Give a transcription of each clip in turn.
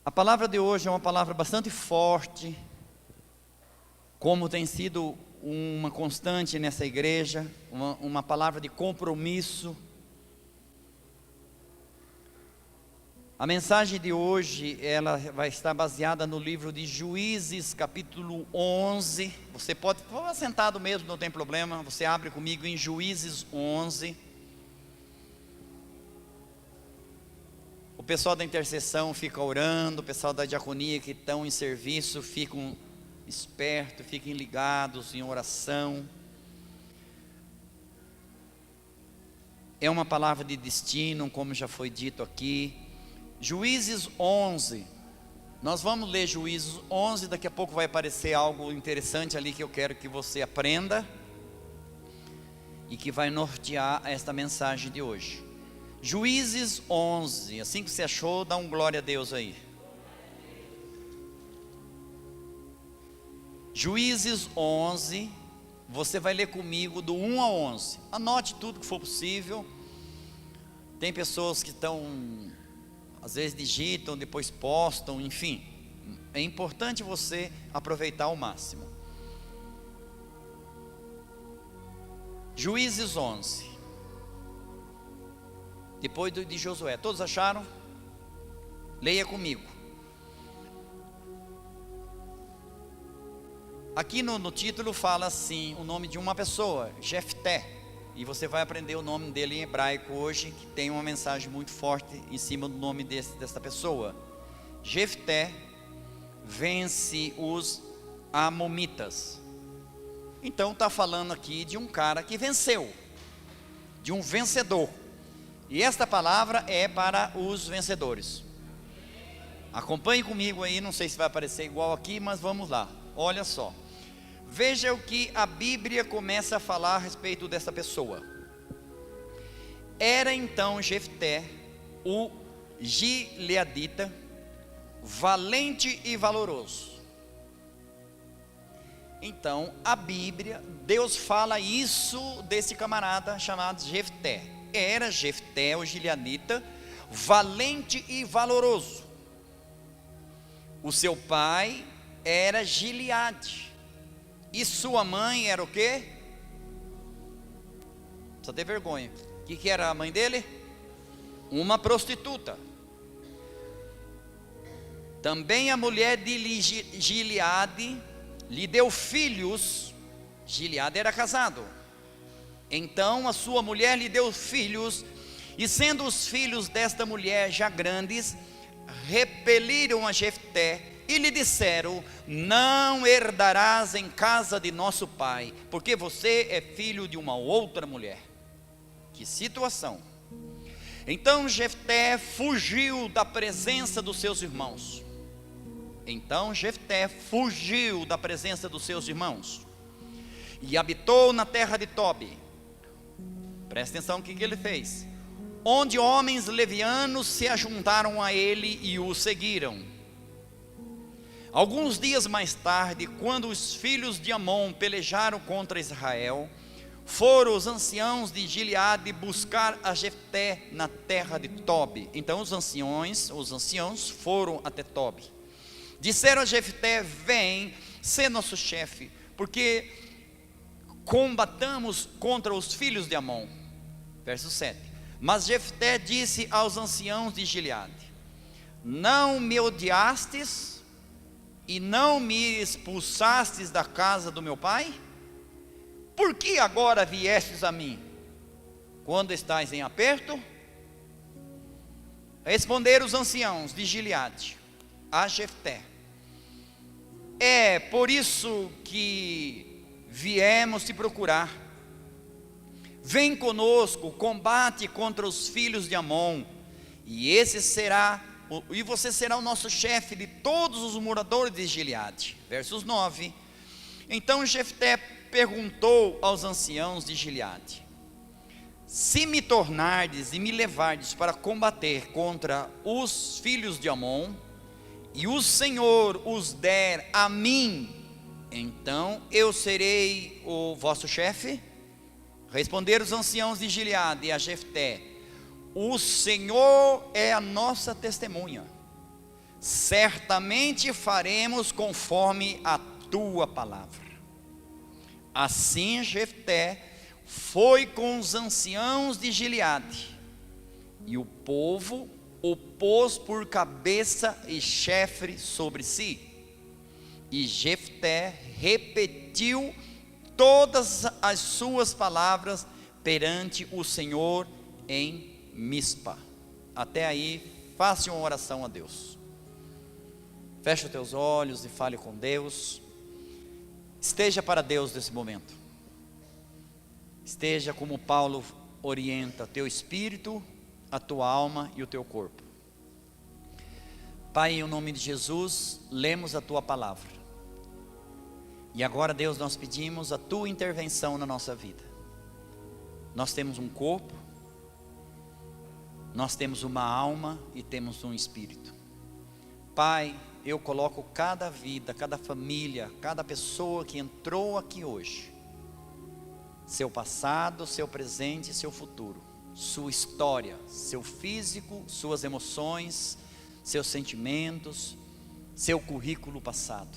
A palavra de hoje é uma palavra bastante forte, como tem sido uma constante nessa igreja, uma palavra de compromisso. A mensagem de hoje, ela vai estar baseada no livro de Juízes, capítulo 11. Você pode ficar sentado mesmo, não tem problema. Você abre comigo em Juízes 11. O pessoal da intercessão fica orando, o pessoal da diaconia que estão em serviço ficam espertos, fiquem ligados em oração. É uma palavra de destino, como já foi dito aqui. Juízes 11, nós vamos ler Juízes 11, daqui a pouco vai aparecer algo interessante ali que eu quero que você aprenda e que vai nortear esta mensagem de hoje. Juízes 11, assim que você achou, dá um glória a Deus aí. Juízes 11, você vai ler comigo do 1 a 11, anote tudo que for possível. Tem pessoas que estão, às vezes digitam, depois postam, enfim, é importante você aproveitar ao máximo. Juízes 11, depois de Josué, todos acharam? Leia comigo. Aqui no título fala assim, o nome de uma pessoa, Jefté, e você vai aprender o nome dele em hebraico hoje, que tem uma mensagem muito forte em cima do nome dessa pessoa. Jefté vence os amomitas. Então está falando aqui de um cara que venceu, de um vencedor. E esta palavra é para os vencedores. Acompanhe comigo aí, não sei se vai aparecer igual aqui, mas vamos lá. Olha só. Veja o que a Bíblia começa a falar a respeito dessa pessoa. Era então Jefté, o gileadita, valente e valoroso. Então a Bíblia, Deus fala isso desse camarada chamado Jefté. Era Jefté, o gileadita, valente e valoroso. O seu pai era Gileade. E sua mãe era o quê? Precisa ter vergonha. O que era a mãe dele? Uma prostituta. Também a mulher de Gileade lhe deu filhos. Gileade era casado. Então a sua mulher lhe deu filhos. E sendo os filhos desta mulher já grandes, repeliram a Jefté e lhe disseram: não herdarás em casa de nosso pai, porque você é filho de uma outra mulher. Que situação! Então Jefté fugiu da presença dos seus irmãos. E habitou na terra de Tobi. Presta atenção o que ele fez. Onde homens levianos se ajuntaram a ele e o seguiram. Alguns dias mais tarde, quando os filhos de Amon pelejaram contra Israel, foram os anciãos de Gileade buscar a Jefté na terra de Tobi. Então os anciãos foram até Tobi. Disseram a Jefté: vem ser nosso chefe, porque combatamos contra os filhos de Amon. Verso 7. Mas Jefté disse aos anciãos de Gileade: não me odiastes e não me expulsastes da casa do meu pai? Por que agora viestes a mim, quando estais em aperto? Responderam os anciãos de Gileade a Jefté: é por isso que viemos te procurar. Vem conosco, combate contra os filhos de Amon, e você será o nosso chefe de todos os moradores de Gileade. Versos 9. Então Jefté perguntou aos anciãos de Gileade: se me tornardes e me levardes para combater contra os filhos de Amon, e o Senhor os der a mim, então eu serei o vosso chefe? Responderam os anciãos de Gileade a Jefté: o Senhor é a nossa testemunha. certamente faremos conforme a tua palavra. Assim Jefté foi com os anciãos de Gileade, e o povo o pôs por cabeça e chefe sobre si. E Jefté repetiu todas as suas palavras perante o Senhor em Mispa. Até aí, faça uma oração a Deus. Feche os teus olhos e fale com Deus. Esteja para Deus nesse momento. Esteja como Paulo orienta teu espírito, a tua alma e o teu corpo. Pai, em nome de Jesus, lemos a tua palavra. E agora, Deus, nós pedimos a tua intervenção na nossa vida. Nós temos um corpo, nós temos uma alma e temos um espírito. Pai, eu coloco cada vida, cada família, cada pessoa que entrou aqui hoje, seu passado, seu presente e seu futuro, sua história, seu físico, suas emoções, seus sentimentos, seu currículo passado.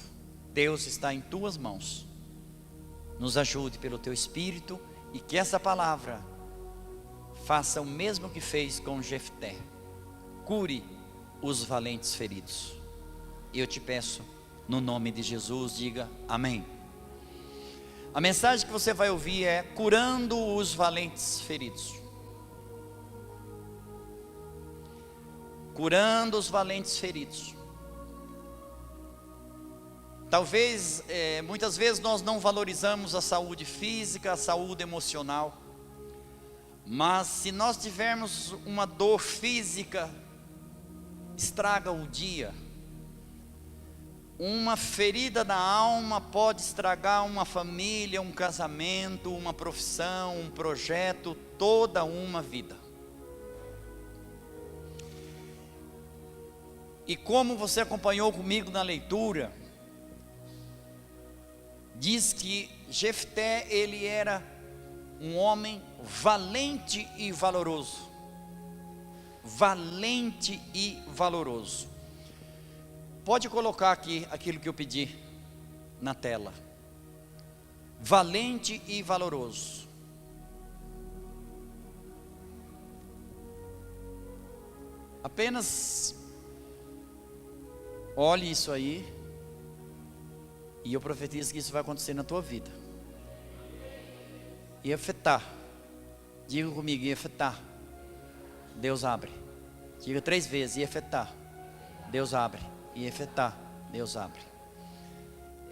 Deus está em tuas mãos. Nos ajude pelo teu Espírito e que essa palavra faça o mesmo que fez com Jefté. Cure os valentes feridos. Eu te peço, no nome de Jesus, diga amém. A mensagem que você vai ouvir é curando os valentes feridos. Curando os valentes feridos. Talvez, muitas vezes nós não valorizamos a saúde física, a saúde emocional. Mas se nós tivermos uma dor física, estraga o dia. Uma ferida na alma pode estragar uma família, um casamento, uma profissão, um projeto, toda uma vida. E como você acompanhou comigo na leitura, diz que Jefté, ele era um homem valente e valoroso. Valente e valoroso. Pode colocar aqui aquilo que eu pedi na tela. Valente e valoroso. Apenas olhe isso aí, e eu profetizo que isso vai acontecer na tua vida. E afetar. Diga comigo, e afetar. Deus abre. Diga 3 vezes, e afetar. Deus abre. E afetar. Deus abre.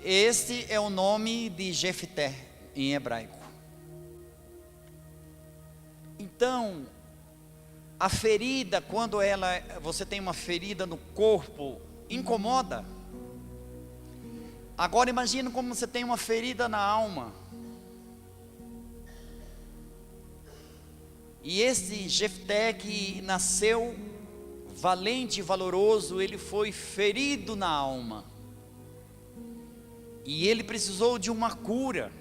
Este é o nome de Jefté em hebraico. Então, a ferida, quando você tem uma ferida no corpo, incomoda. Agora imagine como você tem uma ferida na alma. E esse Jefté que nasceu valente e valoroso, ele foi ferido na alma. E ele precisou de uma cura.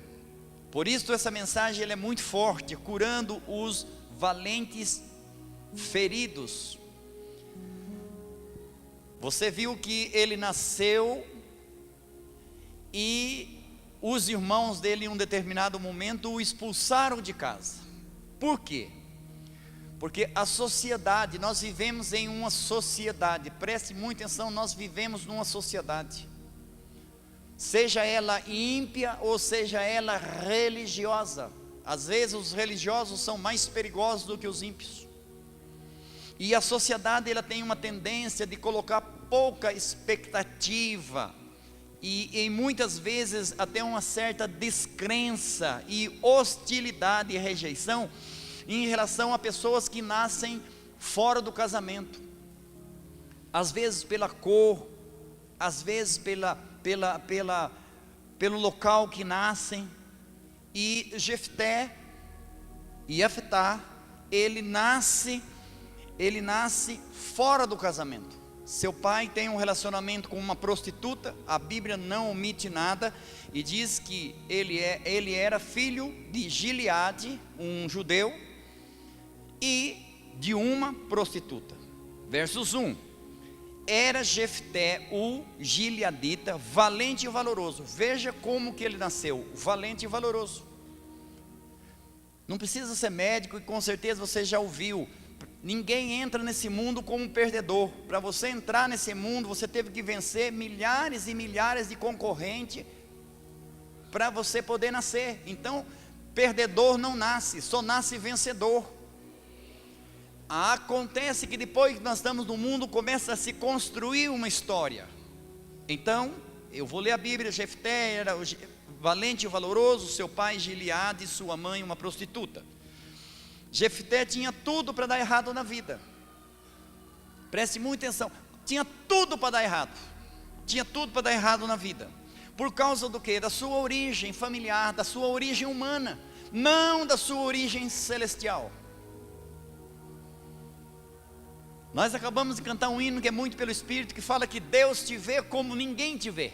Por isso essa mensagem ela é muito forte, curando os valentes feridos. Você viu que ele nasceu e os irmãos dele em um determinado momento o expulsaram de casa. Por quê? Porque a sociedade, nós vivemos em uma sociedade, preste muita atenção, nós vivemos numa sociedade, seja ela ímpia ou seja ela religiosa. Às vezes os religiosos são mais perigosos do que os ímpios. E a sociedade ela tem uma tendência de colocar pouca expectativa e muitas vezes até uma certa descrença e hostilidade e rejeição em relação a pessoas que nascem fora do casamento. Às vezes pela cor, às vezes pelo local que nascem. E Jefté e Jefté, ele nasce fora do casamento. Seu pai tem um relacionamento com uma prostituta. A Bíblia não omite nada e diz que ele era filho de Gileade, um judeu, e de uma prostituta. Versos 1. era Jefté, o gileadita, valente e valoroso. Veja como que ele nasceu, valente e valoroso. Não precisa ser médico, e com certeza você já ouviu. Ninguém entra nesse mundo como um perdedor. Para você entrar nesse mundo, você teve que vencer milhares e milhares de concorrentes para você poder nascer. Então, perdedor não nasce, só nasce vencedor. Acontece que depois que nós estamos no mundo, começa a se construir uma história. Então, eu vou ler a Bíblia. Jefté era valente e valoroso, seu pai Gileade e sua mãe uma prostituta. Jefté tinha tudo para dar errado na vida. Preste muita atenção. Tinha tudo para dar errado. Tinha tudo para dar errado na vida. Por causa do quê? Da sua origem familiar, da sua origem humana, não da sua origem celestial. Nós acabamos de cantar um hino que é muito pelo Espírito, que fala que Deus te vê como ninguém te vê.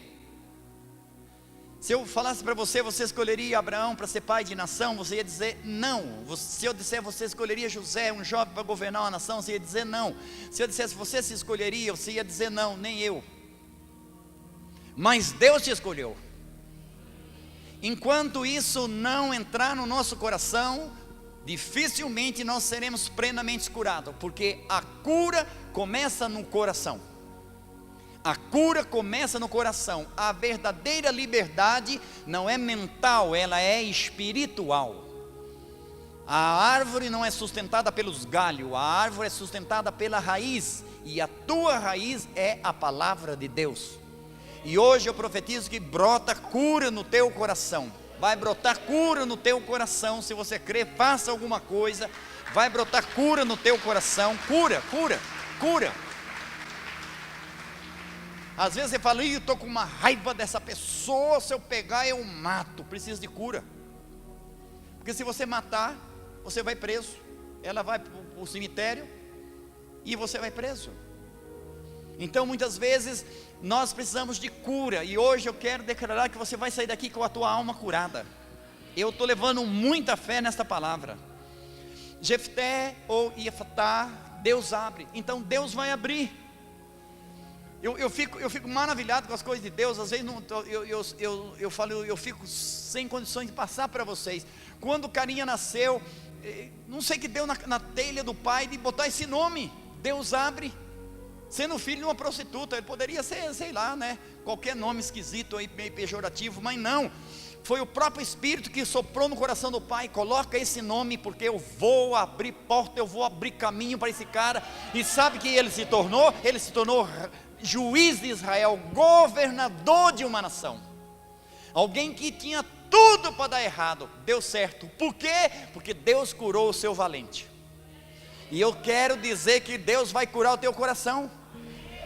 Se eu falasse para você, você escolheria Abraão para ser pai de nação, você ia dizer não. Se eu disser você escolheria José, um jovem para governar uma nação, você ia dizer não. Se eu dissesse você se escolheria, você ia dizer não, nem eu. Mas Deus te escolheu. Enquanto isso não entrar no nosso coração, dificilmente nós seremos plenamente curados, porque a cura começa no coração. A cura começa no coração. A verdadeira liberdade não é mental, ela é espiritual. A árvore não é sustentada pelos galhos, a árvore é sustentada pela raiz, e a tua raiz é a palavra de Deus. E hoje eu profetizo que brota cura no teu coração. Vai brotar cura no teu coração. Se você crer, faça alguma coisa. Vai brotar cura no teu coração. Cura, cura, cura. Às vezes você fala, eu estou com uma raiva dessa pessoa, se eu pegar eu mato. Preciso de cura. Porque se você matar, você vai preso. Ela vai para o cemitério e você vai preso. Então muitas vezes nós precisamos de cura. E hoje eu quero declarar que você vai sair daqui com a tua alma curada. Eu estou levando muita fé nesta palavra. Jefté ou Jeftá, Deus abre. Então Deus vai abrir. Eu fico maravilhado com as coisas de Deus. Às vezes eu falo, eu fico sem condições de passar para vocês. Quando Carinha nasceu, não sei que deu na telha do pai de botar esse nome. Deus abre. Sendo filho de uma prostituta, ele poderia ser, sei lá, né? Qualquer nome esquisito aí, meio pejorativo, mas não. Foi o próprio Espírito que soprou no coração do pai. Coloca esse nome, porque eu vou abrir porta, eu vou abrir caminho para esse cara. E sabe que ele se tornou? Ele se tornou juiz de Israel, governador de uma nação. Alguém que tinha tudo para dar errado, deu certo. Por quê? Porque Deus curou o seu valente. E eu quero dizer que Deus vai curar o teu coração.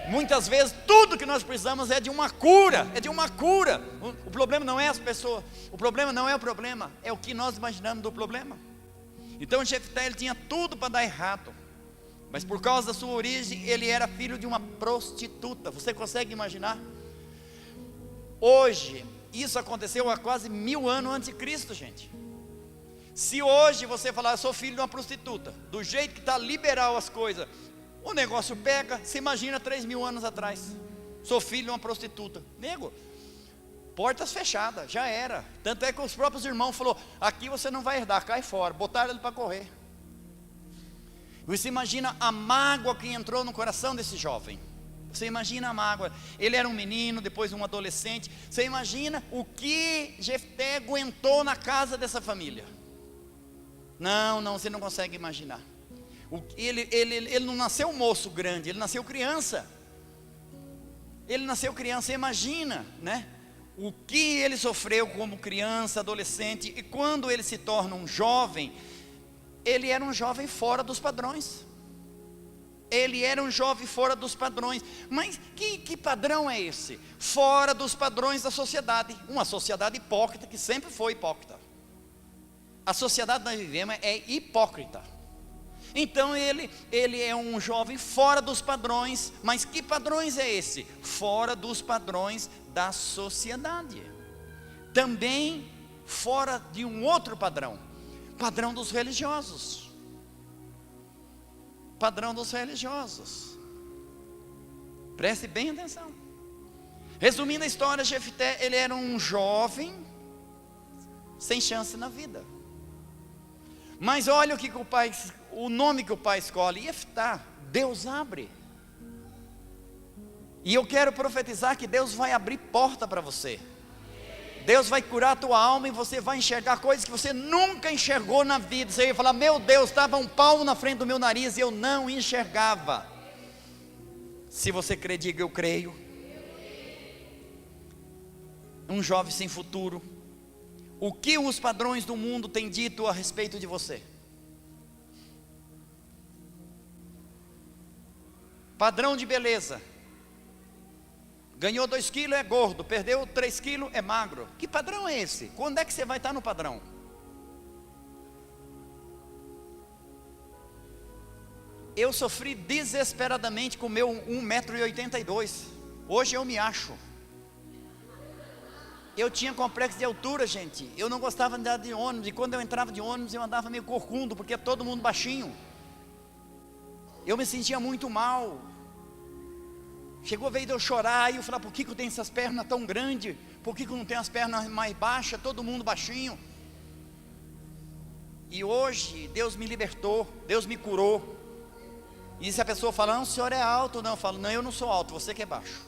Muitas vezes tudo que nós precisamos é de uma cura, é de uma cura. O problema não é as pessoas, o problema não é o problema, é o que nós imaginamos do problema. Então Jefté, ele tinha tudo para dar errado, mas por causa da sua origem, ele era filho de uma prostituta. Você consegue imaginar? Hoje, isso aconteceu há quase 1000 anos antes de Cristo, gente. Se hoje você falar, eu sou filho de uma prostituta, do jeito que está liberal as coisas, o negócio pega. Se imagina 3000 anos atrás, sou filho de uma prostituta, nego, portas fechadas, já era. Tanto é que os próprios irmãos falaram, aqui você não vai herdar, cai fora. Botaram ele para correr. Você imagina a mágoa que entrou no coração desse jovem. Você imagina a mágoa. Ele era um menino, depois um adolescente. Você imagina o que Jefté aguentou na casa dessa família. Não, você não consegue imaginar. Ele não nasceu moço grande, ele nasceu criança. Ele nasceu criança, imagina, né? O que ele sofreu como criança, adolescente. E quando ele se torna um jovem, ele era um jovem fora dos padrões. Ele era um jovem fora dos padrões. Mas que padrão é esse? Fora dos padrões da sociedade. Uma sociedade hipócrita, que sempre foi hipócrita. A sociedade que nós vivemos é hipócrita. Então ele é um jovem fora dos padrões. Mas que padrões é esse? Fora dos padrões da sociedade. Também fora de um outro padrão. Padrão dos religiosos. Padrão dos religiosos. Preste bem atenção. Resumindo a história, Jefté, ele era um jovem sem chance na vida. Mas olha o que o pai, o nome que o pai escolhe, Jeftá, Deus abre. E eu quero profetizar que Deus vai abrir porta para você. Deus vai curar a tua alma e você vai enxergar coisas que você nunca enxergou na vida. Você vai falar, meu Deus, estava um palmo na frente do meu nariz e eu não enxergava. Se você crê, diga eu creio. Um jovem sem futuro. O que os padrões do mundo têm dito a respeito de você? Padrão de beleza. Ganhou 2 quilos é gordo, perdeu 3 quilos é magro. Que padrão é esse? Quando é que você vai estar no padrão? Eu sofri desesperadamente com meu 1,82 m. Hoje eu me acho. Eu tinha complexo de altura, gente. Eu não gostava de andar de ônibus. E quando eu entrava de ônibus, eu andava meio corcundo, porque é todo mundo baixinho. Eu me sentia muito mal. Chegou a vez de eu chorar. E eu falava, por que eu tenho essas pernas tão grandes? Por que eu não tenho as pernas mais baixas? Todo mundo baixinho. E hoje, Deus me libertou. Deus me curou. E se a pessoa fala, não, o senhor é alto. Não, eu falo, não, eu não sou alto, você que é baixo.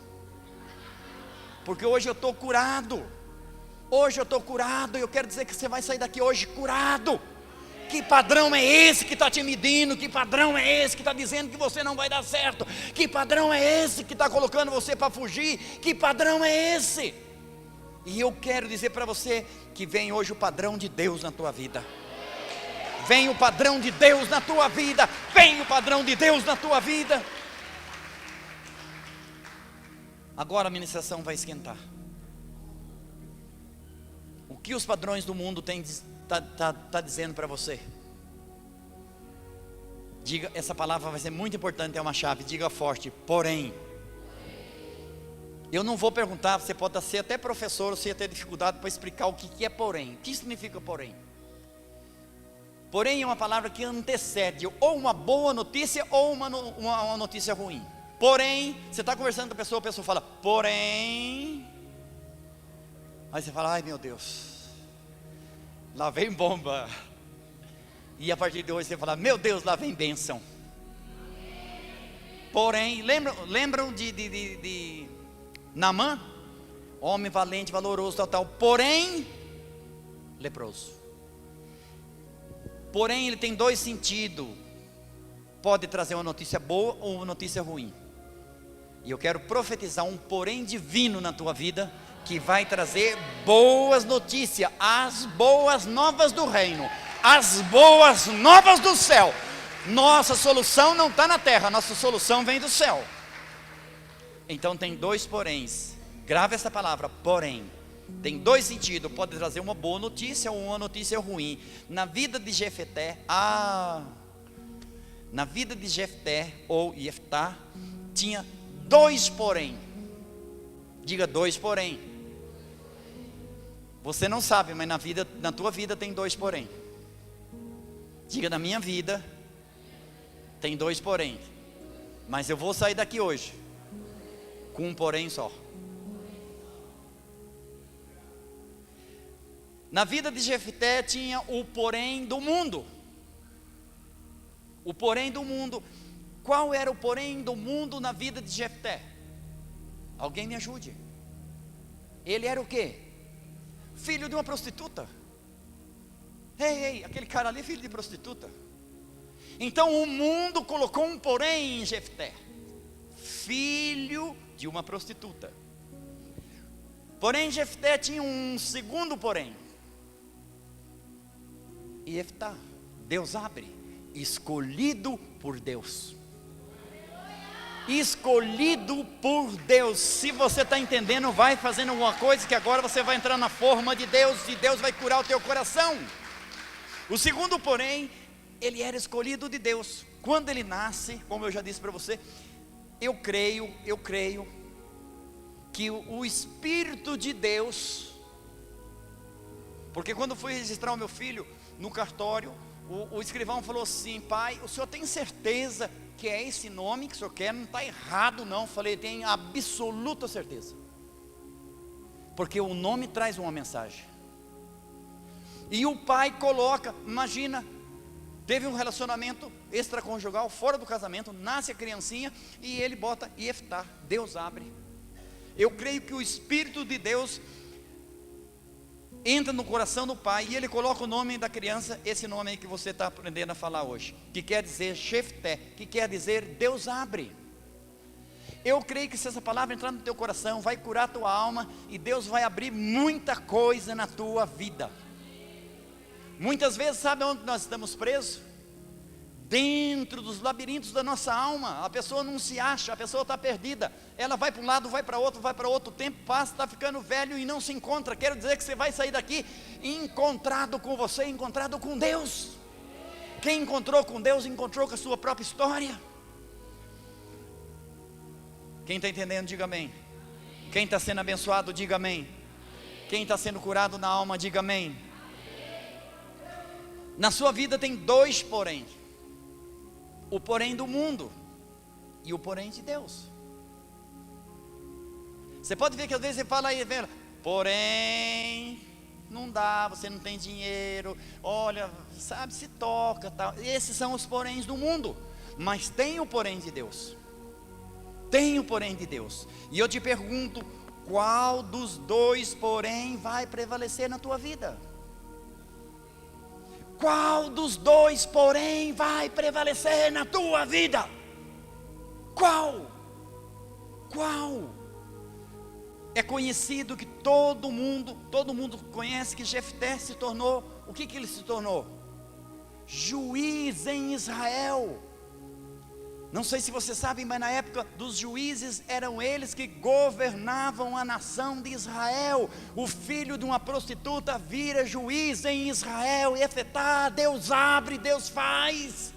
Porque hoje eu estou curado. Hoje eu estou curado, e eu quero dizer que você vai sair daqui hoje curado. Que padrão é esse que está te medindo? Que padrão é esse que está dizendo que você não vai dar certo? Que padrão é esse que está colocando você para fugir? Que padrão é esse? E eu quero dizer para você que vem hoje o padrão de Deus na tua vida. Vem o padrão de Deus na tua vida. Vem o padrão de Deus na tua vida. Agora a ministração vai esquentar. O que os padrões do mundo tá dizendo para você? Diga, essa palavra vai ser muito importante, é uma chave. Diga forte, porém. Eu não vou perguntar, você pode ser até professor, você ia ter dificuldade para explicar o que é porém. O que significa porém? Porém é uma palavra que antecede ou uma boa notícia ou uma notícia ruim. Porém, você está conversando com a pessoa fala, porém. Aí você fala, ai meu Deus, lá vem bomba. E a partir de hoje você fala, meu Deus, lá vem bênção. Porém, lembram de Naamã? Homem valente, valoroso, tal. Porém, leproso. Porém, ele tem 2 sentidos. Pode trazer uma notícia boa ou uma notícia ruim. E eu quero profetizar um porém divino na tua vida, que vai trazer boas notícias, as boas novas do reino, as boas novas do céu. Nossa solução não está na terra, nossa solução vem do céu. Então tem 2 poréns. Grave essa palavra, porém. Tem 2 sentidos, pode trazer uma boa notícia ou uma notícia ruim. Na vida de Jefté, na vida de Jefté ou Jeftá, tinha 2 porém. Diga 2 porém. Você não sabe, mas na tua vida tem 2 porém. Diga, na minha vida tem 2 porém. Mas eu vou sair daqui hoje com um porém só. Na vida de Jefté tinha o porém do mundo. O porém do mundo. Qual era o porém do mundo na vida de Jefté? Alguém me ajude. Ele era o quê? Filho de uma prostituta. Ei, aquele cara ali é filho de prostituta. Então o mundo colocou um porém em Jefté. Filho de uma prostituta. Porém Jefté tinha um segundo porém. E Jeftá, Deus abre, escolhido por Deus. Escolhido por Deus. Se você está entendendo, vai fazendo alguma coisa, que agora você vai entrar na forma de Deus, e Deus vai curar o teu coração. O segundo porém, ele era escolhido de Deus. Quando ele nasce, como eu já disse para você, eu creio que o Espírito de Deus, porque quando fui registrar o meu filho no cartório, o escrivão falou assim, pai, o senhor tem certeza que é esse nome que o senhor quer, não está errado não. Falei, tenho absoluta certeza. Porque o nome traz uma mensagem. E o pai coloca, imagina, teve um relacionamento extraconjugal, fora do casamento, nasce a criancinha, e ele bota Ieftá, Deus abre. Eu creio que o Espírito de Deus entra no coração do pai, e ele coloca o nome da criança, esse nome aí que você está aprendendo a falar hoje, que quer dizer Jefté, que quer dizer Deus abre. Eu creio que se essa palavra entrar no teu coração, vai curar a tua alma, e Deus vai abrir muita coisa na tua vida. Muitas vezes, sabe onde nós estamos presos? Dentro dos labirintos da nossa alma. A pessoa não se acha, a pessoa está perdida. Ela vai para um lado, vai para outro, o tempo passa, está ficando velho e não se encontra. Quero dizer que você vai sair daqui encontrado com você, encontrado com Deus. Quem encontrou com Deus, encontrou com a sua própria história. Quem está entendendo, diga amém. Quem está sendo abençoado, diga amém. Quem está sendo curado na alma, diga amém. Na sua vida tem dois porém. O porém do mundo e o porém de Deus. Você pode ver que às vezes você fala aí, porém, não dá, você não tem dinheiro, olha, sabe, se toca, tal. Esses são os poréns do mundo. Mas tem o porém de Deus. Tem o porém de Deus. E eu te pergunto, qual dos dois porém vai prevalecer na tua vida? Qual dos dois, porém, vai prevalecer na tua vida? Qual? Qual? É conhecido que todo mundo conhece que Jefté se tornou, o que ele se tornou? Juiz em Israel. Não sei se você sabe, mas na época dos juízes, eram eles que governavam a nação de Israel. O filho de uma prostituta vira juiz em Israel. E Ieftá, Deus abre, Deus faz.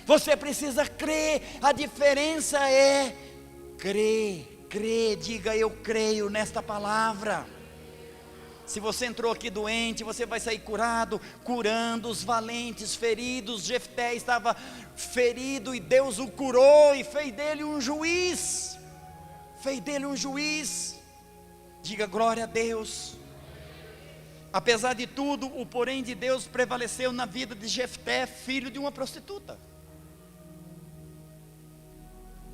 Você precisa crer. A diferença é crer, diga eu creio nesta palavra. Se você entrou aqui doente, você vai sair curado, curando os valentes, feridos. Jefté estava ferido e Deus o curou e fez dele um juiz. Fez dele um juiz. Diga glória a Deus. Apesar de tudo, o porém de Deus prevaleceu na vida de Jefté, filho de uma prostituta.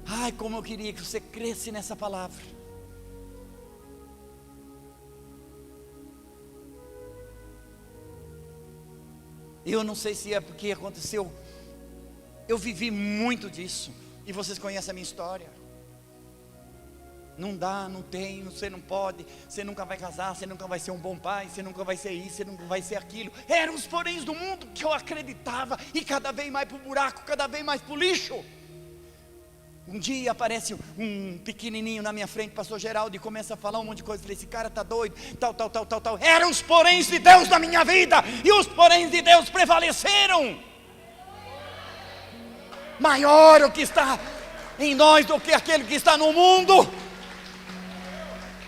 Ai, como eu queria que você cresce nessa palavra. Eu não sei se é porque aconteceu. Eu vivi muito disso. E vocês conhecem a minha história. Não dá, não tem, você não pode. Você nunca vai casar, você nunca vai ser um bom pai. Você nunca vai ser isso, você nunca vai ser aquilo. Eram os poréns do mundo que eu acreditava. E cada vez mais para o buraco, cada vez mais para o lixo. Um dia aparece um pequenininho na minha frente, pastor Geraldo, e começa a falar um monte de coisa. Eu falei, esse cara está doido, tal. Eram os poréns de Deus na minha vida, e os poréns de Deus prevaleceram. Maior o que está em nós do que aquele que está no mundo.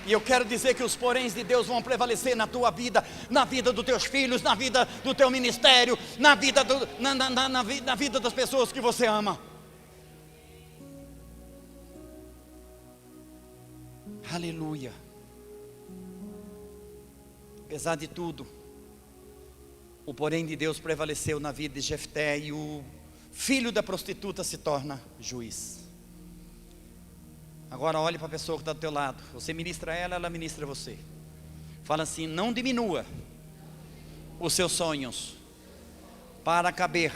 E eu quero dizer que os poréns de Deus vão prevalecer na tua vida, na vida dos teus filhos, na vida do teu ministério, na vida, na vida das pessoas que você ama. Aleluia. Apesar de tudo, o porém de Deus prevaleceu na vida de Jefté, e o filho da prostituta se torna juiz. Agora olhe para a pessoa que está do teu lado. Você ministra ela, ela ministra você. Fala assim: não diminua os seus sonhos para caber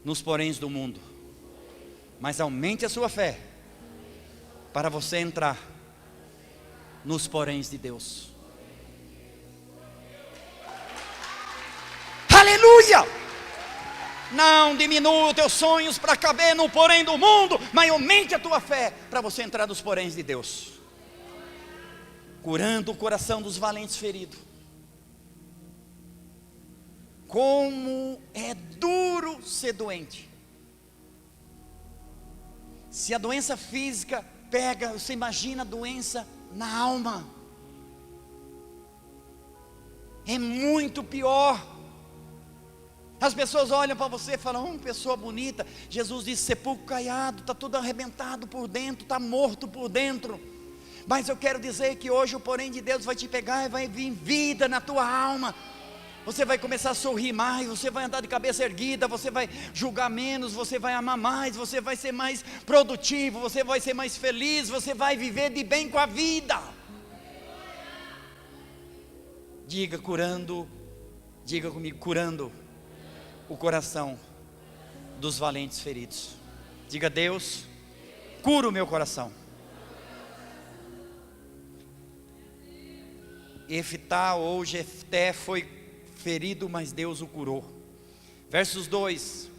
nos poréns do mundo, mas aumente a sua fé para você entrar nos poréns de Deus. Aleluia! Não diminua os teus sonhos para caber no porém do mundo, mas aumente a tua fé para você entrar nos poréns de Deus. Curando o coração dos valentes feridos. Como é duro ser doente. Se a doença física pega, você imagina a doença na alma. É muito pior. As pessoas olham para você e falam, pessoa bonita. Jesus disse, sepulcro caiado, está tudo arrebentado por dentro, está morto por dentro. Mas eu quero dizer que hoje o porém de Deus vai te pegar e vai vir vida na tua alma. Você vai começar a sorrir mais, você vai andar de cabeça erguida, você vai julgar menos, você vai amar mais, você vai ser mais produtivo, você vai ser mais feliz, você vai viver de bem com a vida. Diga comigo, curando o coração dos valentes feridos. Diga, Deus, cura o meu coração. Eftá ou Jefté foi ferido, mas Deus o curou. Versos 2: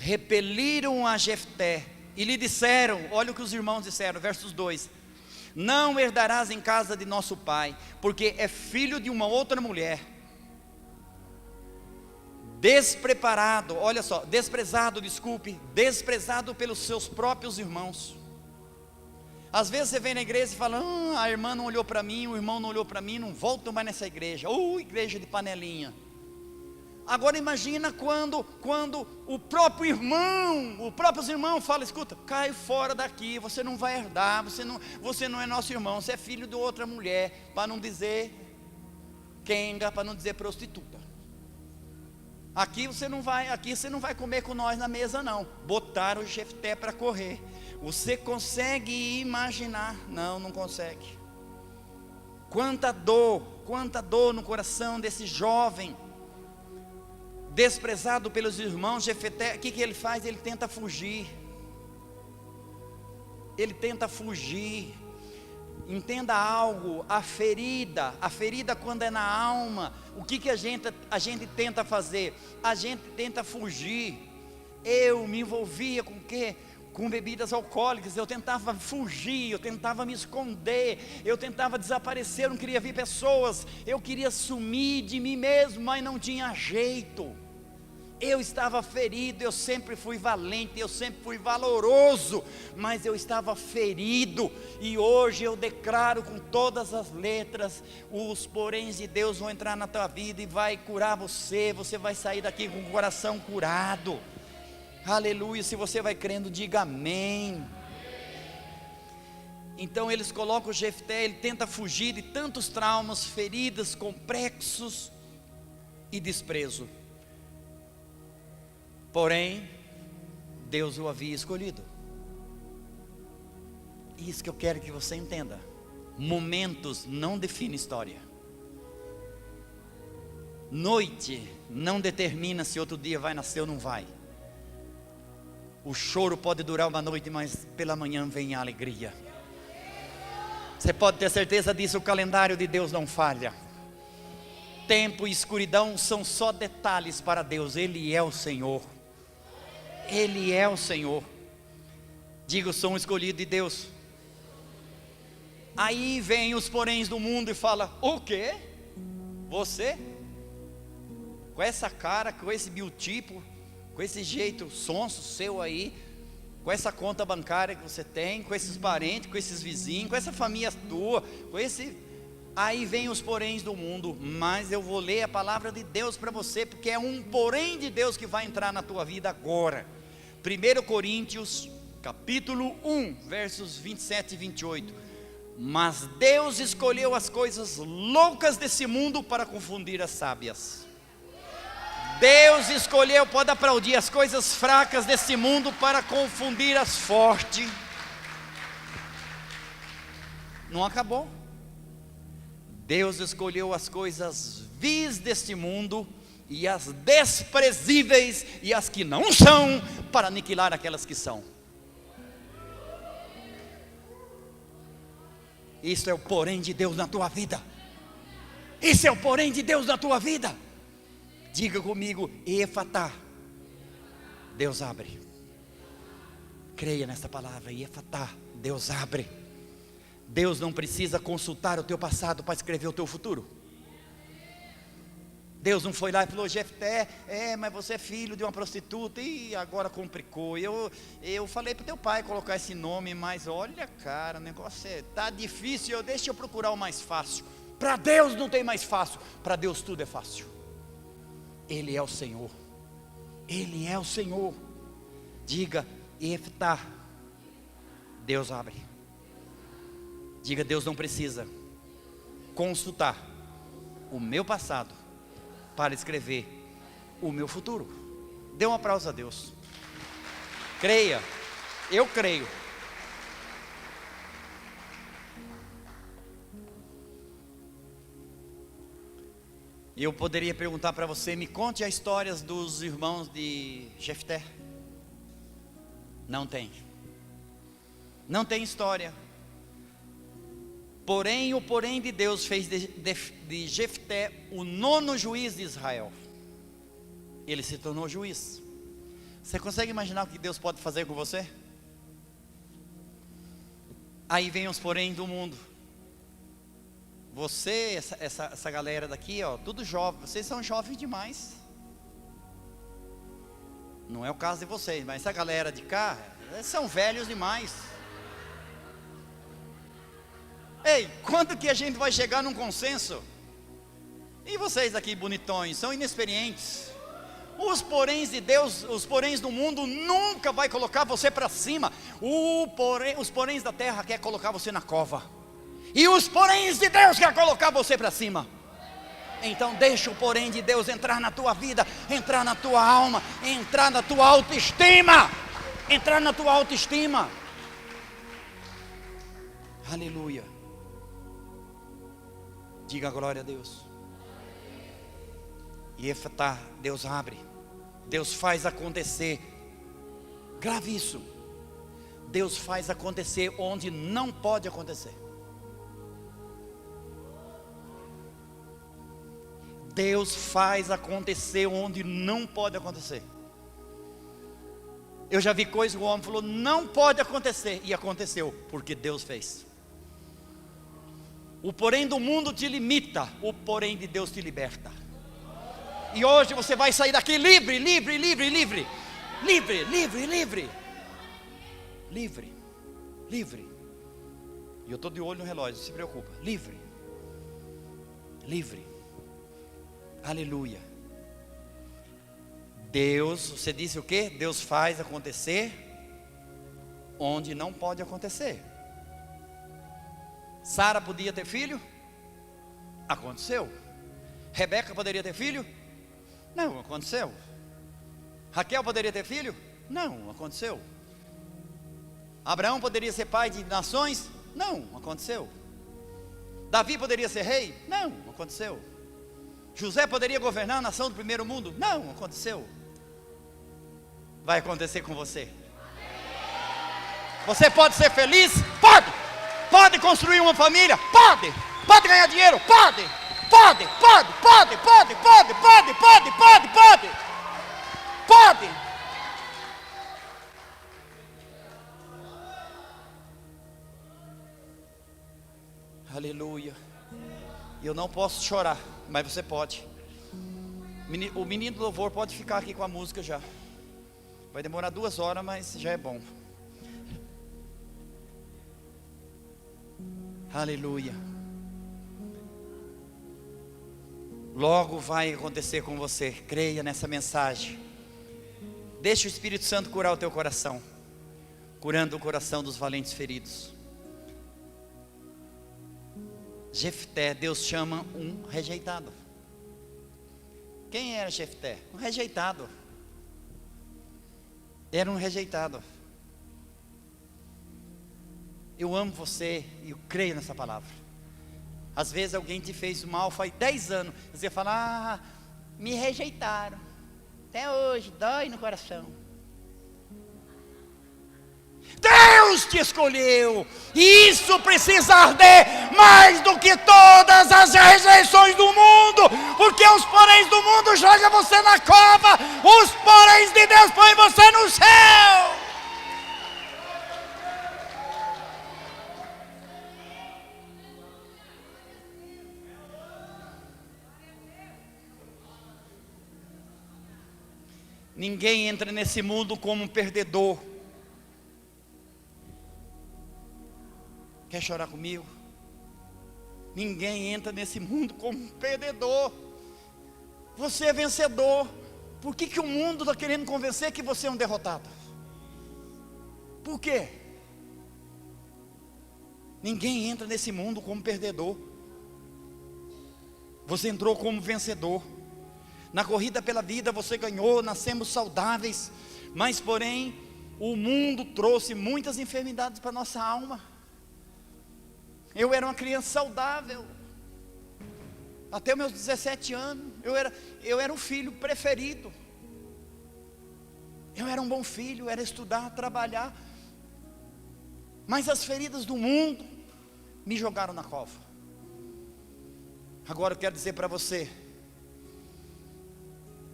repeliram a Jefté e lhe disseram, olha o que os irmãos disseram, versos 2: não herdarás em casa de nosso pai, porque é filho de uma outra mulher. Despreparado, olha só, desprezado pelos seus próprios irmãos. Às vezes você vem na igreja e fala, a irmã não olhou para mim, o irmão não olhou para mim, não volto mais nessa igreja, igreja de panelinha. Agora imagina quando os próprios irmãos falam, escuta, cai fora daqui, você não vai herdar, você não é nosso irmão, você é filho de outra mulher, para não dizer quenga, para não dizer prostituta. Aqui você não vai comer com nós na mesa não. Botaram o Jefté para correr. Você consegue imaginar? Não consegue. Quanta dor no coração desse jovem, desprezado pelos irmãos. Jefté, o que ele faz? Ele tenta fugir. Entenda algo, a ferida quando é na alma, o que a gente tenta fazer? A gente tenta fugir. Eu me envolvia com o quê? Com bebidas alcoólicas, eu tentava fugir, eu tentava me esconder, eu tentava desaparecer, eu não queria ver pessoas, eu queria sumir de mim mesmo, mas não tinha jeito. Eu estava ferido, eu sempre fui valente, eu sempre fui valoroso, mas eu estava ferido, e hoje eu declaro com todas as letras, os poréns de Deus vão entrar na tua vida e vai curar você vai sair daqui com o coração curado. Aleluia, se você vai crendo, diga amém. Então eles colocam o Jefté, ele tenta fugir de tantos traumas, feridas, complexos e desprezo. Porém, Deus o havia escolhido. Isso que eu quero que você entenda. Momentos não definem história. Noite não determina se outro dia vai nascer ou não vai. O choro pode durar uma noite, mas pela manhã vem a alegria. Você pode ter certeza disso, o calendário de Deus não falha. Tempo e escuridão são só detalhes para Deus, Ele é o Senhor. Ele é o Senhor. Diga, eu sou um escolhido de Deus. Aí vem os poréns do mundo e fala, o quê? Você? Com essa cara, com esse biotipo, com esse jeito sonso seu aí, com essa conta bancária que você tem, com esses parentes, com esses vizinhos, com essa família tua, aí vem os poréns do mundo. Mas eu vou ler a palavra de Deus para você, porque é um porém de Deus que vai entrar na tua vida agora. 1 Coríntios capítulo 1, versos 27 e 28. Mas Deus escolheu as coisas loucas desse mundo para confundir as sábias. Deus escolheu, pode aplaudir, as coisas fracas desse mundo para confundir as fortes. Não acabou. Deus escolheu as coisas vis deste mundo e as desprezíveis e as que não são, para aniquilar aquelas que são. Isso é o porém de Deus na tua vida. Isso é o porém de Deus na tua vida. Diga comigo, Efatá. Deus abre. Creia nessa palavra, Efatá. Deus abre. Deus não precisa consultar o teu passado para escrever o teu futuro. Deus não foi lá e falou, Jefté, mas você é filho de uma prostituta, e agora complicou. Eu falei para o teu pai colocar esse nome, mas olha cara, o negócio está difícil, deixa eu procurar o mais fácil. Para Deus não tem mais fácil, para Deus tudo é fácil. Ele é o Senhor. Ele é o Senhor. Diga, Eftá. Deus abre. Diga, Deus não precisa consultar o meu passado para escrever o meu futuro. Dê um aplauso a Deus. Creia, eu creio. Eu poderia perguntar para você, me conte as histórias dos irmãos de Jefté. Não tem. Não tem história. Porém, o porém de Deus fez de Jefté o 9º juiz de Israel. Ele se tornou juiz. Você consegue imaginar o que Deus pode fazer com você? Aí vem os porém do mundo. Você, essa galera daqui, ó, tudo jovem. Vocês são jovens demais. Não é o caso de vocês, mas essa galera de cá, eles são velhos demais. Ei, quando que a gente vai chegar num consenso? E vocês aqui bonitões, são inexperientes. Os poréns de Deus, os poréns do mundo nunca vai colocar você para cima. Os poréns da terra quer colocar você na cova. E os poréns de Deus quer colocar você para cima. Então deixa o porém de Deus entrar na tua vida, entrar na tua alma, entrar na tua autoestima. Entrar na tua autoestima. Aleluia. Diga glória a Deus. E Eftá, Deus abre. Deus faz acontecer. Grave isso. Deus faz acontecer onde não pode acontecer. Deus faz acontecer onde não pode acontecer. Eu já vi coisa que o homem falou, não pode acontecer, e aconteceu, porque Deus fez. O porém do mundo te limita, o porém de Deus te liberta. E hoje você vai sair daqui livre, livre, livre, livre. Livre, livre, livre. Livre, livre. E eu estou de olho no relógio, não se preocupa. Livre. Livre. Aleluia. Deus, você disse o quê? Deus faz acontecer onde não pode acontecer. Sara podia ter filho? Aconteceu. Rebeca poderia ter filho? Não, aconteceu. Raquel poderia ter filho? Não, aconteceu. Abraão poderia ser pai de nações? Não, aconteceu. Davi poderia ser rei? Não, aconteceu. José poderia governar a nação do primeiro mundo? Não, aconteceu. Vai acontecer com você. Você pode ser feliz? Pode. Pode construir uma família? Pode. Pode ganhar dinheiro? Pode. Pode, pode, pode, pode, pode, pode, pode, pode, pode. Pode. Aleluia. Eu não posso chorar, mas você pode. O menino do louvor pode ficar aqui com a música já. Vai demorar 2 horas, mas já é bom. Aleluia. Logo vai acontecer com você. Creia nessa mensagem. Deixa o Espírito Santo curar o teu coração, curando o coração dos valentes feridos. Jefté, Deus chama um rejeitado. Quem era Jefté? Um rejeitado. Era um rejeitado. Eu amo você e eu creio nessa palavra. Às vezes alguém te fez mal faz 10 anos. Você fala, me rejeitaram. Até hoje, dói no coração. Deus te escolheu. E isso precisa arder mais do que todas as rejeições do mundo. Porque os poréns do mundo jogam você na cova. Os poréns de Deus põem você no céu. Ninguém entra nesse mundo como um perdedor. Quer chorar comigo? Ninguém entra nesse mundo como um perdedor. Você é vencedor. Por que o mundo está querendo convencer que você é um derrotado? Por quê? Ninguém entra nesse mundo como perdedor. Você entrou como vencedor. Na corrida pela vida você ganhou, nascemos saudáveis. Mas porém, o mundo trouxe muitas enfermidades para a nossa alma. Eu era uma criança saudável. Até os meus 17 anos, eu era um filho preferido. Eu era um bom filho, era estudar, trabalhar. Mas as feridas do mundo me jogaram na cova. Agora eu quero dizer para você,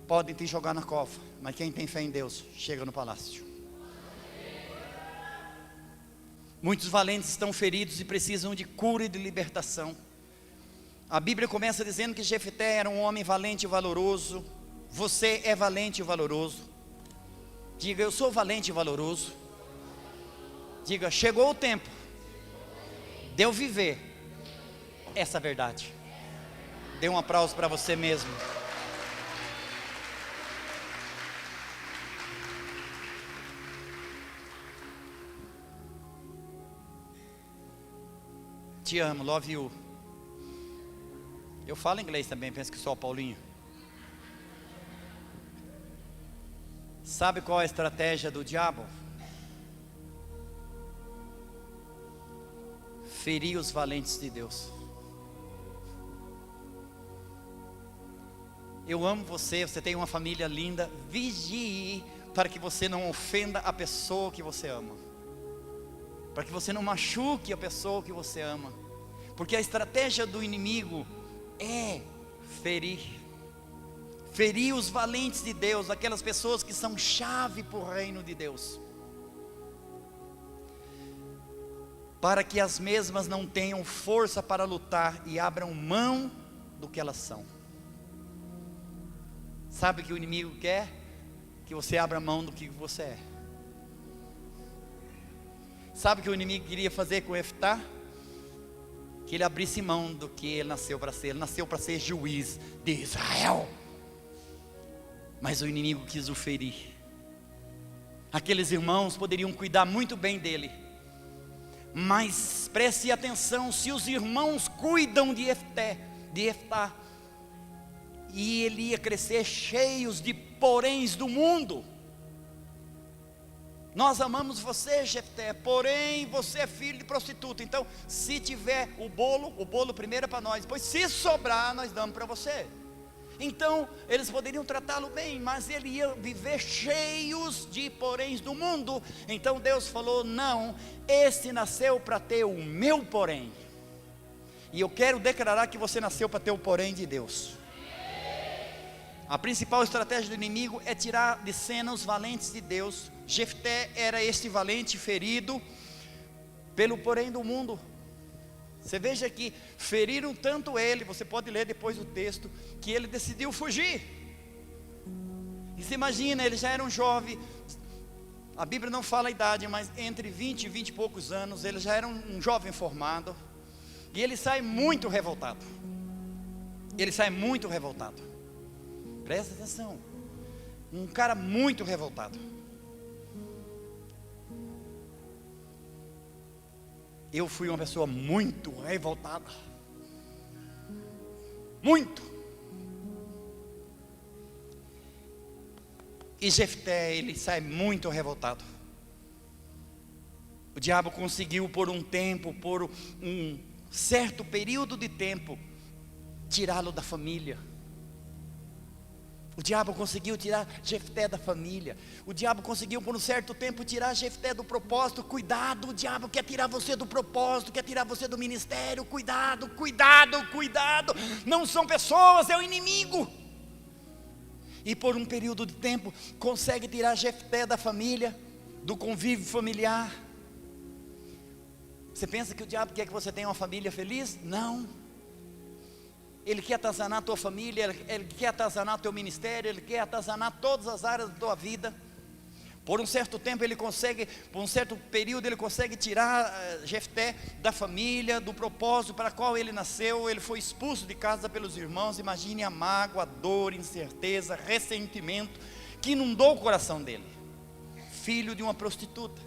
podem te jogar na cova, mas quem tem fé em Deus, chega no palácio. Muitos valentes estão feridos e precisam de cura e de libertação. A Bíblia começa dizendo que Jefté era um homem valente e valoroso. Você é valente e valoroso. Diga, eu sou valente e valoroso. Diga, chegou o tempo de eu viver essa verdade. Dê um aplauso para você mesmo. Te amo, love you. Eu falo inglês também, penso que sou o Paulinho. Sabe qual é a estratégia do diabo? Ferir os valentes de Deus. Eu amo você, você tem uma família linda. Vigie para que você não ofenda a pessoa que você ama, para que você não machuque a pessoa que você ama, porque a estratégia do inimigo é ferir os valentes de Deus, aquelas pessoas que são chave para o reino de Deus, para que as mesmas não tenham força para lutar e abram mão do que elas são. Sabe o que o inimigo quer? Que você abra mão do que você é. Sabe o que o inimigo queria fazer com Jefté? Que ele abrisse mão do que ele nasceu para ser. Ele nasceu para ser juiz de Israel, mas o inimigo quis o ferir. Aqueles irmãos poderiam cuidar muito bem dele, mas preste atenção, se os irmãos cuidam de Jefté, e ele ia crescer cheios de poréns do mundo. Nós amamos você, Jefté, porém você é filho de prostituta. Então, se tiver o bolo primeiro é para nós, depois se sobrar, nós damos para você. Então, eles poderiam tratá-lo bem, mas ele ia viver cheios de poréns do mundo. Então Deus falou, não, esse nasceu para ter o meu porém. E eu quero declarar que você nasceu para ter o porém de Deus. A principal estratégia do inimigo é tirar de cena os valentes de Deus. Jefté era este valente ferido pelo porém do mundo. Você veja que feriram tanto ele, você pode ler depois o texto, que ele decidiu fugir. E se imagina, ele já era um jovem, a Bíblia não fala a idade, mas entre 20 e 20 e poucos anos, ele já era um jovem formado. E ele sai muito revoltado. Presta atenção, um cara muito revoltado. Eu fui uma pessoa muito revoltada. Muito. E Jefté, ele sai muito revoltado. O diabo conseguiu por um certo período de tempo, tirá-lo da família. O diabo conseguiu tirar Jefté da família. O diabo conseguiu por um certo tempo tirar Jefté do propósito. Cuidado, o diabo quer tirar você do propósito, quer tirar você do ministério. Cuidado. Não são pessoas, é o inimigo. E por um período de tempo consegue tirar Jefté da família, do convívio familiar. Você pensa que o diabo quer que você tenha uma família feliz? Não. Ele quer atazanar a tua família, ele quer atazanar o teu ministério, ele quer atazanar todas as áreas da tua vida. Por um certo tempo por um certo período ele consegue tirar Jefté da família, do propósito para qual ele nasceu. Ele foi expulso de casa pelos irmãos. Imagine a mágoa, a dor, incerteza, ressentimento que inundou o coração dele. Filho de uma prostituta.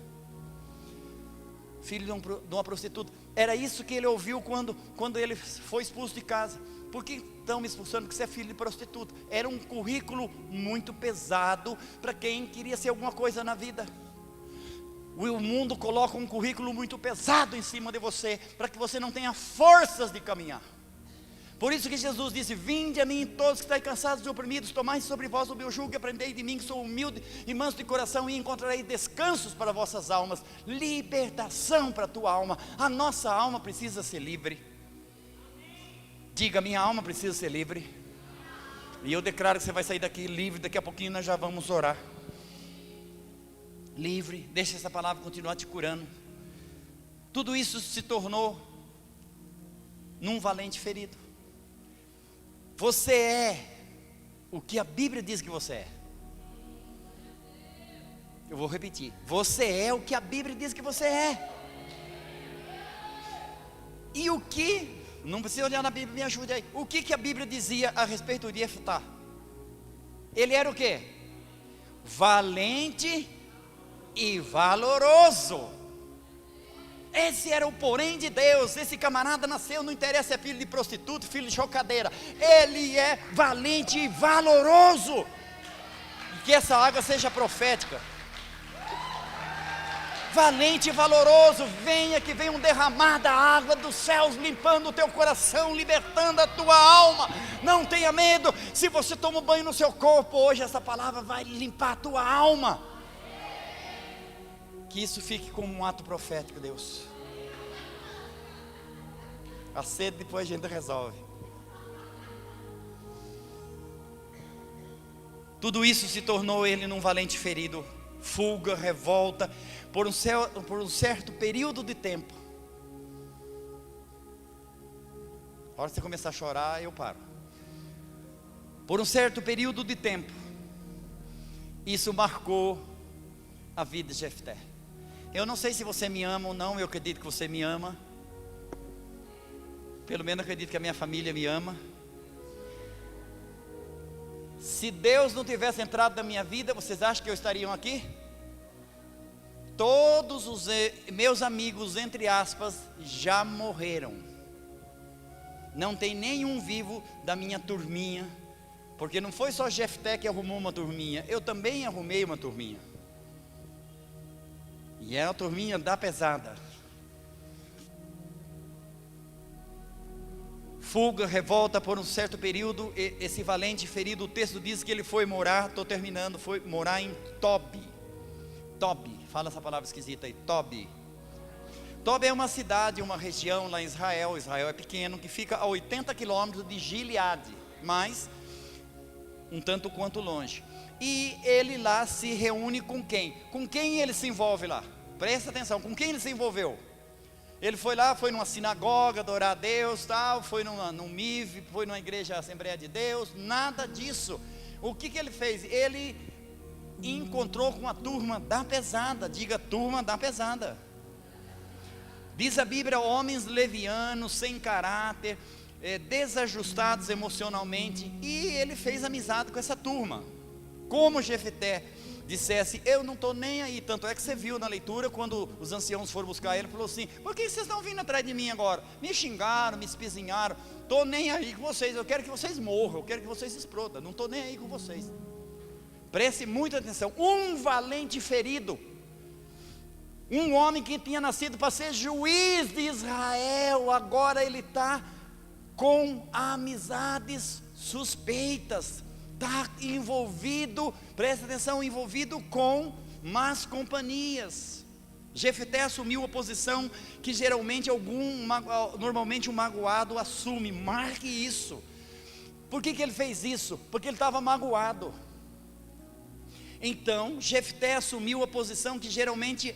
Filho de uma prostituta. Era isso que ele ouviu quando ele foi expulso de casa. Por que estão me expulsando? Porque você é filho de prostituta. Era um currículo muito pesado para quem queria ser alguma coisa na vida. O mundo coloca um currículo muito pesado em cima de você, para que você não tenha forças de caminhar. Por isso que Jesus disse: vinde a mim todos que estáis cansados e oprimidos, tomai sobre vós o meu jugo e aprendei de mim, que sou humilde e manso de coração, e encontrarei descansos para vossas almas, libertação para a tua alma. A nossa alma precisa ser livre. Diga: minha alma precisa ser livre. E eu declaro que você vai sair daqui livre. Daqui a pouquinho nós já vamos orar. Livre, deixa essa palavra continuar te curando. Tudo isso se tornou num valente ferido. Você é o que a Bíblia diz que você é. Eu vou repetir: você é o que a Bíblia diz que você é. E o que, não precisa olhar na Bíblia, me ajude aí. O que a Bíblia dizia a respeito de Jeftá? Ele era o quê? Valente e valoroso. Esse era o porém de Deus. Esse camarada nasceu, não interessa se é filho de prostituta, filho de chocadeira. Ele é valente e valoroso. E que essa água seja profética. Valente e valoroso, venha que venha um derramar da água dos céus, limpando o teu coração, libertando a tua alma. Não tenha medo. Se você toma um banho no seu corpo hoje, essa palavra vai limpar a tua alma. Que isso fique como um ato profético, Deus. A sede depois a gente resolve. Tudo isso se tornou ele num valente ferido. Fuga, revolta, por um certo período de tempo. A hora que você começar a chorar, eu paro. Por um certo período de tempo, isso marcou a vida de Jefté. Eu não sei se você me ama ou não, eu acredito que você me ama. Pelo menos acredito que a minha família me ama. Se Deus não tivesse entrado na minha vida, vocês acham que eu estaria aqui? Todos os meus amigos, entre aspas, já morreram. Não tem nenhum vivo da minha turminha. Porque não foi só Jefté que arrumou uma turminha, eu também arrumei uma turminha. E é a turminha da pesada. Fuga, revolta por um certo período. Esse valente ferido, o texto diz que ele foi morar, estou terminando, foi morar em Tobi. Tobi, fala essa palavra esquisita aí, Tobi. Tobi é uma cidade, uma região lá em Israel. Israel é pequeno, que fica a 80 quilômetros de Gileade, mas um tanto quanto longe. E ele lá se reúne com quem? Com quem ele se envolve lá? Presta atenção, com quem ele se envolveu? Ele foi lá, foi numa sinagoga adorar a Deus, tal, foi num MIV, foi numa igreja Assembleia de Deus, nada disso. O que ele fez? Ele encontrou com a turma da pesada. Diga: turma da pesada. Diz a Bíblia: homens levianos, sem caráter, desajustados emocionalmente. E ele fez amizade com essa turma. Como Jefté dissesse: eu não estou nem aí. Tanto é que você viu na leitura, quando os anciãos foram buscar ele, falou assim: por que vocês estão vindo atrás de mim agora? Me xingaram, me espizinharam, estou nem aí com vocês, eu quero que vocês morram, eu quero que vocês explodam, não estou nem aí com vocês. Preste muita atenção. Um valente ferido, um homem que tinha nascido para ser juiz de Israel, agora ele está com amizades suspeitas, está envolvido, presta atenção, envolvido com más companhias. Jefté assumiu a posição que geralmente normalmente um magoado assume. Marque isso. Por que ele fez isso? Porque ele estava magoado. Então Jefté assumiu a posição que geralmente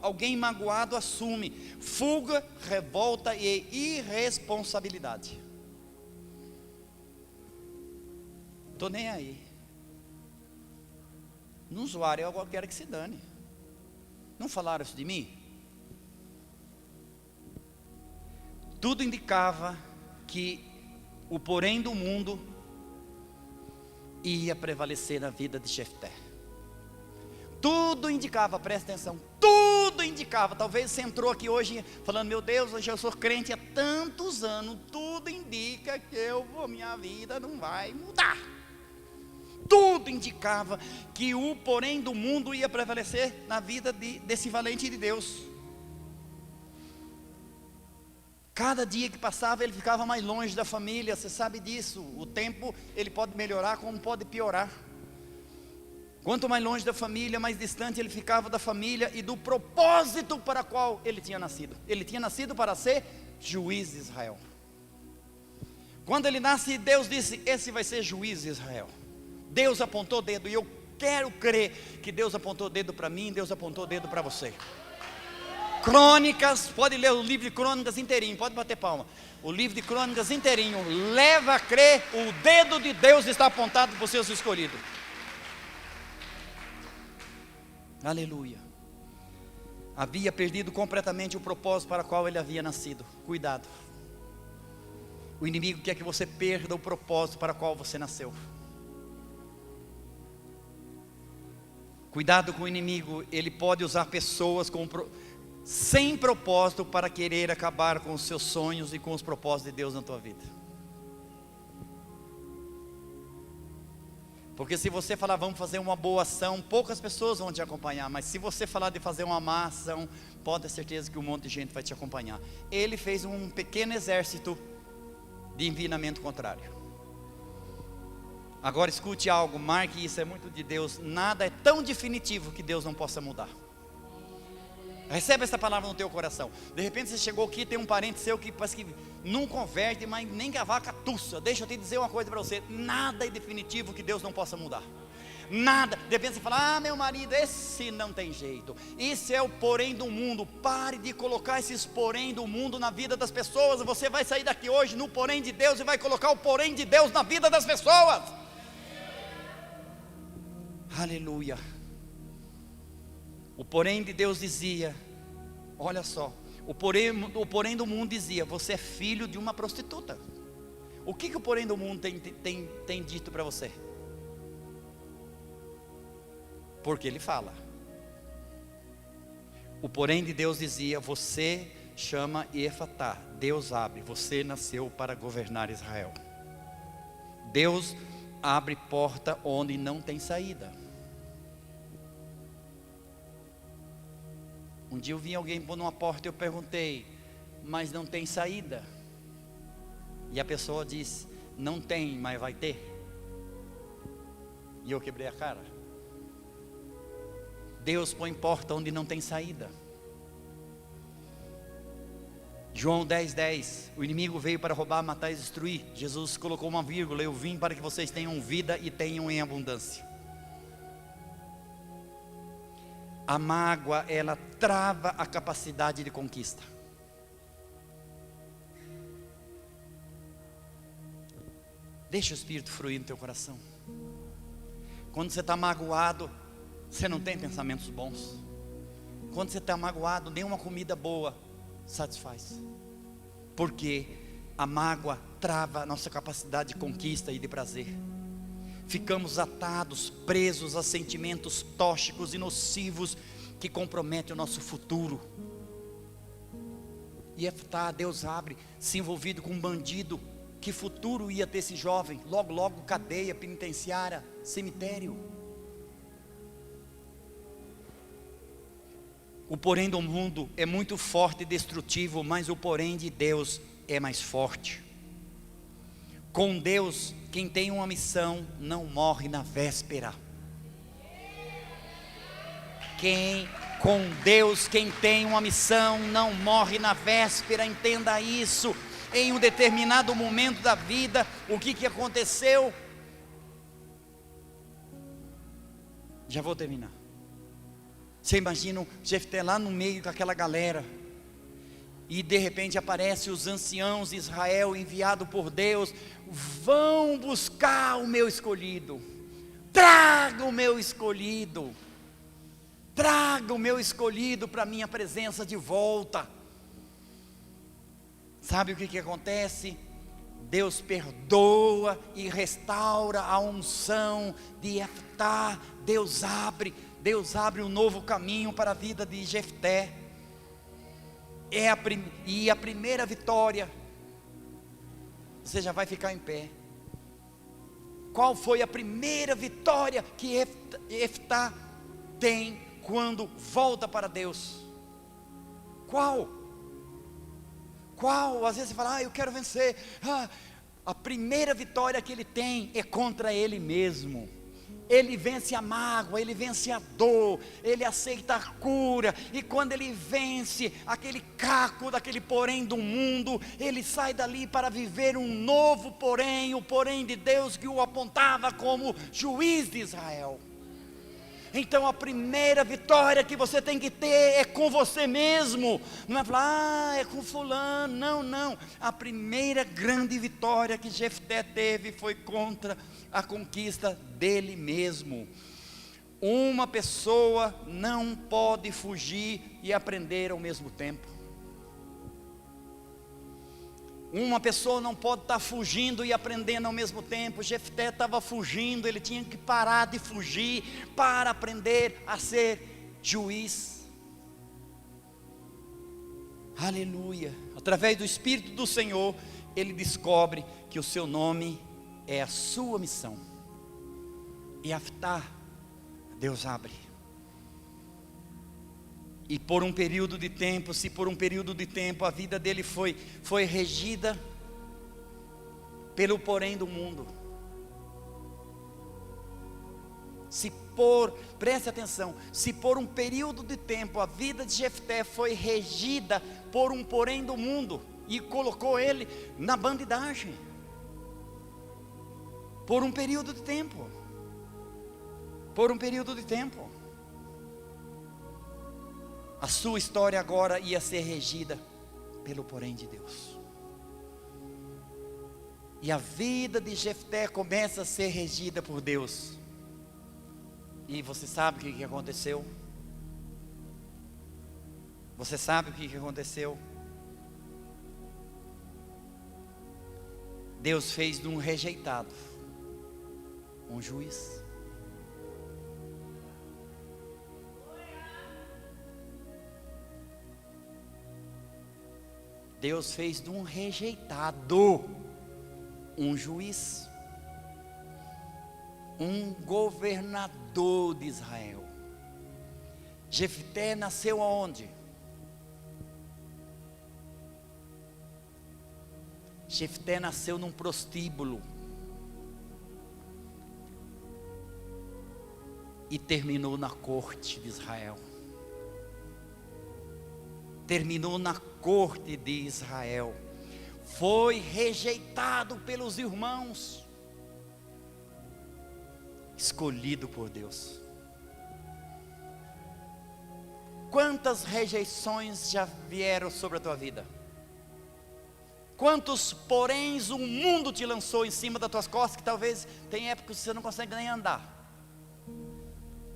alguém magoado assume: fuga, revolta e irresponsabilidade. Estou nem aí. Não zoaram, eu quero que se dane. Não falaram isso de mim? Tudo indicava que o porém do mundo ia prevalecer na vida de Jefté. Tudo indicava, presta atenção, tudo indicava. Talvez você entrou aqui hoje falando: meu Deus, hoje eu sou crente há tantos anos, tudo indica que minha vida não vai mudar. Tudo indicava que o porém do mundo ia prevalecer na vida desse valente de Deus. Cada dia que passava ele ficava mais longe da família, você sabe disso. O tempo ele pode melhorar como pode piorar. Quanto mais longe da família, mais distante ele ficava da família e do propósito para qual ele tinha nascido. Ele tinha nascido para ser juiz de Israel. Quando ele nasce, Deus disse: esse vai ser juiz de Israel. Deus apontou o dedo, e eu quero crer que Deus apontou o dedo para mim, Deus apontou o dedo para você. Crônicas, pode ler o livro de Crônicas inteirinho, pode bater palma. O livro de Crônicas inteirinho leva a crer, o dedo de Deus está apontado para os seus escolhidos. Aleluia. Havia perdido completamente o propósito para o qual ele havia nascido. Cuidado. O inimigo quer que você perda o propósito para o qual você nasceu. Cuidado com o inimigo, ele pode usar pessoas sem propósito para querer acabar com os seus sonhos e com os propósitos de Deus na tua vida. Porque se você falar: vamos fazer uma boa ação, poucas pessoas vão te acompanhar. Mas se você falar de fazer uma má ação, pode ter certeza que um monte de gente vai te acompanhar. Ele fez um pequeno exército de envinamento contrário. Agora escute algo, marque isso, é muito de Deus. Nada é tão definitivo que Deus não possa mudar. Recebe essa palavra no teu coração. De repente você chegou aqui, tem um parente seu que parece que não converte, mas nem que a vaca tussa. Deixa eu te dizer uma coisa para você: nada é definitivo que Deus não possa mudar. Nada. De repente você fala: meu marido, esse não tem jeito. Esse é o porém do mundo. Pare de colocar esses porém do mundo na vida das pessoas. Você vai sair daqui hoje no porém de Deus e vai colocar o porém de Deus na vida das pessoas. Aleluia. O porém de Deus dizia, olha só, o porém do mundo dizia: você é filho de uma prostituta. O que o porém do mundo tem dito para você? Porque ele fala. O porém de Deus dizia: você chama Efatá, Deus abre, você nasceu para governar Israel. Deus abre porta onde não tem saída. Um dia eu vi alguém pôr numa porta e eu perguntei: mas não tem saída? E a pessoa disse: não tem, mas vai ter. E eu quebrei a cara. Deus põe porta onde não tem saída. João 10:10, o inimigo veio para roubar, matar e destruir. Jesus colocou uma vírgula: eu vim para que vocês tenham vida e tenham em abundância. A mágoa, ela trava a capacidade de conquista. Deixa o Espírito fluir no teu coração. Quando você está magoado, você não tem pensamentos bons. Quando você está magoado, nenhuma comida boa satisfaz. Porque a mágoa trava a nossa capacidade de conquista e de prazer. Ficamos atados, presos a sentimentos tóxicos e nocivos que comprometem o nosso futuro. E Deus abre, se envolvido com um bandido. Que futuro ia ter esse jovem? Logo, logo cadeia, penitenciária, cemitério. O porém do mundo é muito forte e destrutivo, mas o porém de Deus é mais forte. Com Deus, quem tem uma missão não morre na véspera. Com Deus, quem tem uma missão não morre na véspera. Entenda isso. Em um determinado momento da vida, o que aconteceu? Já vou terminar. Você imagina o Jefté lá no meio com aquela galera, e de repente aparecem os anciãos de Israel enviados por Deus: vão buscar o meu escolhido. traga o meu escolhido. Traga o meu escolhido para a minha presença de volta. Sabe o que acontece? Deus perdoa e restaura a unção de Jeftá. Deus abre um novo caminho para a vida de Jefté. E a primeira vitória, você já vai ficar em pé. Qual foi a primeira vitória que Jeftá tem quando volta para Deus? Qual? Às vezes você fala, eu quero vencer. A primeira vitória que ele tem é contra ele mesmo. Ele vence a mágoa, ele vence a dor, ele aceita a cura. E quando ele vence aquele caco daquele porém do mundo, ele sai dali para viver um novo porém, o porém de Deus que o apontava como juiz de Israel. Então a primeira vitória que você tem que ter é com você mesmo. Não é falar, é com fulano. Não. A primeira grande vitória que Jefté teve foi contra a conquista dele mesmo. Uma pessoa não pode fugir e aprender ao mesmo tempo. Uma pessoa não pode estar fugindo e aprendendo ao mesmo tempo. Jefté estava fugindo, ele tinha que parar de fugir para aprender a ser juiz. Aleluia. Através do Espírito do Senhor, ele descobre que o seu nome é a sua missão. E Jeftá, Deus abre. E por um período de tempo, se por um período de tempo a vida dele foi regida pelo porém do mundo. Preste atenção, se por um período de tempo a vida de Jefté foi regida por um porém do mundo, e colocou ele na bandidagem, por um período de tempo, a sua história agora ia ser regida pelo porém de Deus. E a vida de Jefté começa a ser regida por Deus. E você sabe o que aconteceu? Você sabe o que aconteceu? Deus fez de um rejeitado um juiz. Deus fez de um rejeitado um juiz, um governador de Israel. Jefté nasceu aonde? Jefté nasceu num prostíbulo e terminou na corte de Israel. Terminou na corte de Israel. Foi rejeitado pelos irmãos, escolhido por Deus. Quantas rejeições já vieram sobre a tua vida? Quantos poréns o mundo te lançou em cima das tuas costas, que talvez tem épocas que você não consegue nem andar.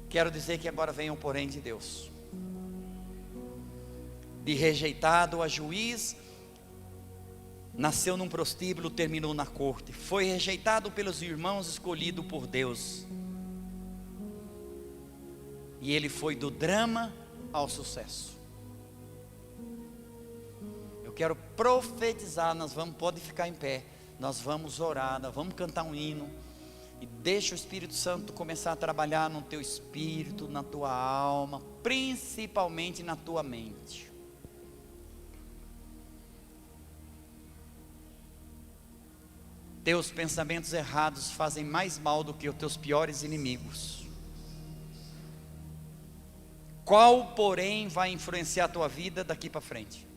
Quero dizer que agora vem um porém de Deus. De rejeitado a juiz, nasceu num prostíbulo, terminou na corte. Foi rejeitado pelos irmãos, escolhido por Deus. E ele foi do drama ao sucesso. Eu quero profetizar, pode ficar em pé, nós vamos orar, nós vamos cantar um hino. E deixa o Espírito Santo começar a trabalhar no teu espírito, na tua alma, principalmente na tua mente. Teus pensamentos errados fazem mais mal do que os teus piores inimigos. Qual, porém, vai influenciar a tua vida daqui para frente?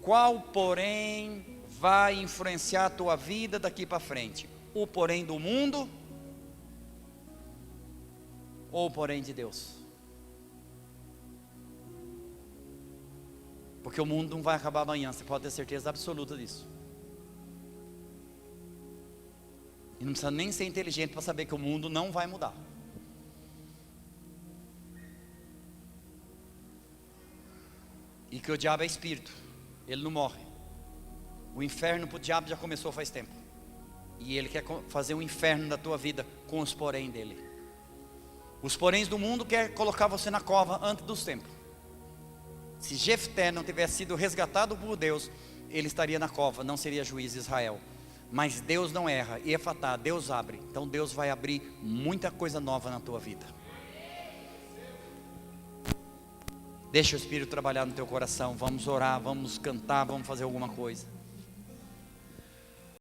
Qual, porém, vai influenciar a tua vida daqui para frente? O porém do mundo ou o porém de Deus? Porque o mundo não vai acabar amanhã, você pode ter certeza absoluta disso. E não precisa nem ser inteligente para saber que o mundo não vai mudar. E que o diabo é espírito, ele não morre. O inferno para o diabo já começou faz tempo. E ele quer fazer um inferno da tua vida com os porém dele. Os poréns do mundo quer colocar você na cova antes dos tempos. Se Jefté não tivesse sido resgatado por Deus, ele estaria na cova, não seria juiz de Israel. Mas Deus não erra, e Efatá, Deus abre. Então Deus vai abrir muita coisa nova na tua vida. Deixa o Espírito trabalhar no teu coração. Vamos orar, vamos cantar, vamos fazer alguma coisa.